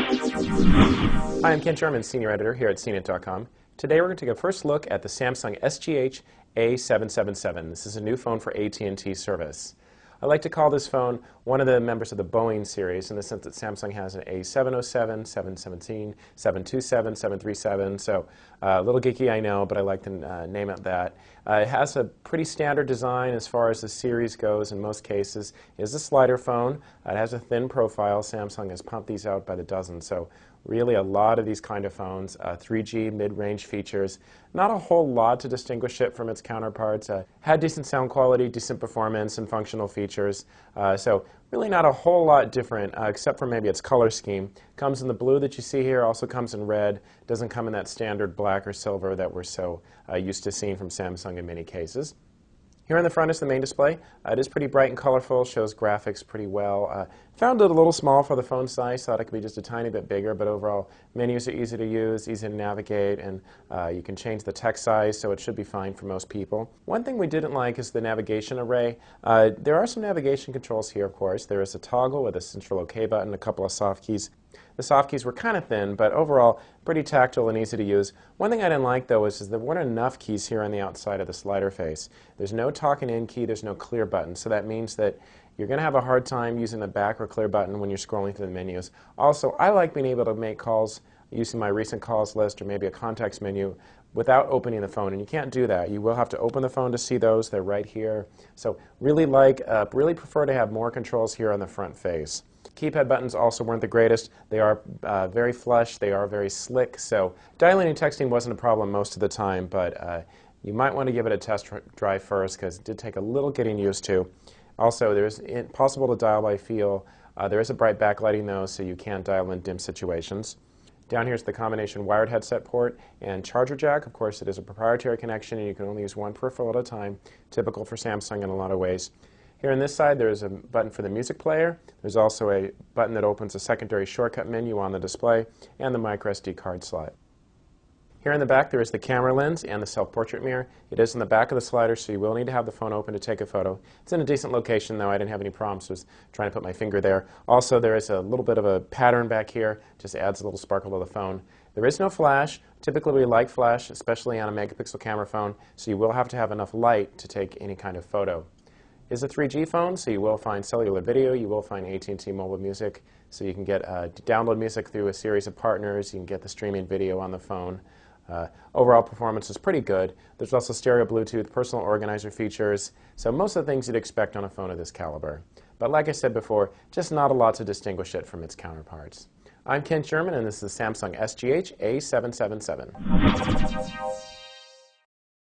Hi, I'm Ken Sherman, Senior Editor here at CNET.com. Today we're going to take a first look at the Samsung SGH A777. This is a new phone for AT&T service. I like to call this phone one of the members of the Boeing series in the sense that Samsung has an A707, 717, 727, 737, so a little geeky I know, but I like to name it that. It has a pretty standard design as far as the series goes in most cases. It is a slider phone. It has a thin profile. Samsung has pumped these out by the dozen, so really a lot of these kind of phones, 3G mid-range features, not a whole lot to distinguish it from its counterparts. Had decent sound quality, decent performance, and functional features, so really not a whole lot different except for maybe its color scheme. Comes in the blue that you see here, also comes in red, doesn't come in that standard black or silver that we're so used to seeing from Samsung in many cases. Here on the front is the main display. It is pretty bright and colorful, shows graphics pretty well. Found it a little small for the phone size, thought it could be just a tiny bit bigger, but overall menus are easy to use, easy to navigate, and you can change the text size, so it should be fine for most people. One thing we didn't like is the navigation array. There are some navigation controls here, of course. There is a toggle with a central OK button, a couple of soft keys. The soft keys were kind of thin, but overall pretty tactile and easy to use. One thing I didn't like, though, is there weren't enough keys here on the outside of the slider face. There's no talking in key, there's no clear button, so that means that you're going to have a hard time using the back or clear button when you're scrolling through the menus. Also, I like being able to make calls using my recent calls list or maybe a contacts menu without opening the phone, and you can't do that. You will have to open the phone to see those. They're right here. So really prefer to have more controls here on the front face. Keypad buttons also weren't the greatest. They are very flush, they are very slick, so dialing and texting wasn't a problem most of the time, but you might want to give it a test drive first because it did take a little getting used to. Also, it's possible to dial by feel. There is a bright backlighting though, so you can dial in dim situations. Down here is the combination wired headset port and charger jack. Of course, it is a proprietary connection and you can only use one peripheral at a time, typical for Samsung in a lot of ways. Here on this side, there is a button for the music player. There's also a button that opens a secondary shortcut menu on the display and the MicroSD card slot. Here in the back, there is the camera lens and the self-portrait mirror. It is in the back of the slider, so you will need to have the phone open to take a photo. It's in a decent location, though. I didn't have any problems with trying to put my finger there. Also, there is a little bit of a pattern back here. Just adds a little sparkle to the phone. There is no flash. Typically, we like flash, especially on a megapixel camera phone, so you will have to have enough light to take any kind of photo. It's a 3G phone, so you will find cellular video, you will find AT&T mobile music, so you can download music through a series of partners, you can get the streaming video on the phone. Overall performance is pretty good. There's also stereo Bluetooth, personal organizer features, so most of the things you'd expect on a phone of this caliber. But like I said before, just not a lot to distinguish it from its counterparts. I'm Ken Sherman, and this is the Samsung SGH A777.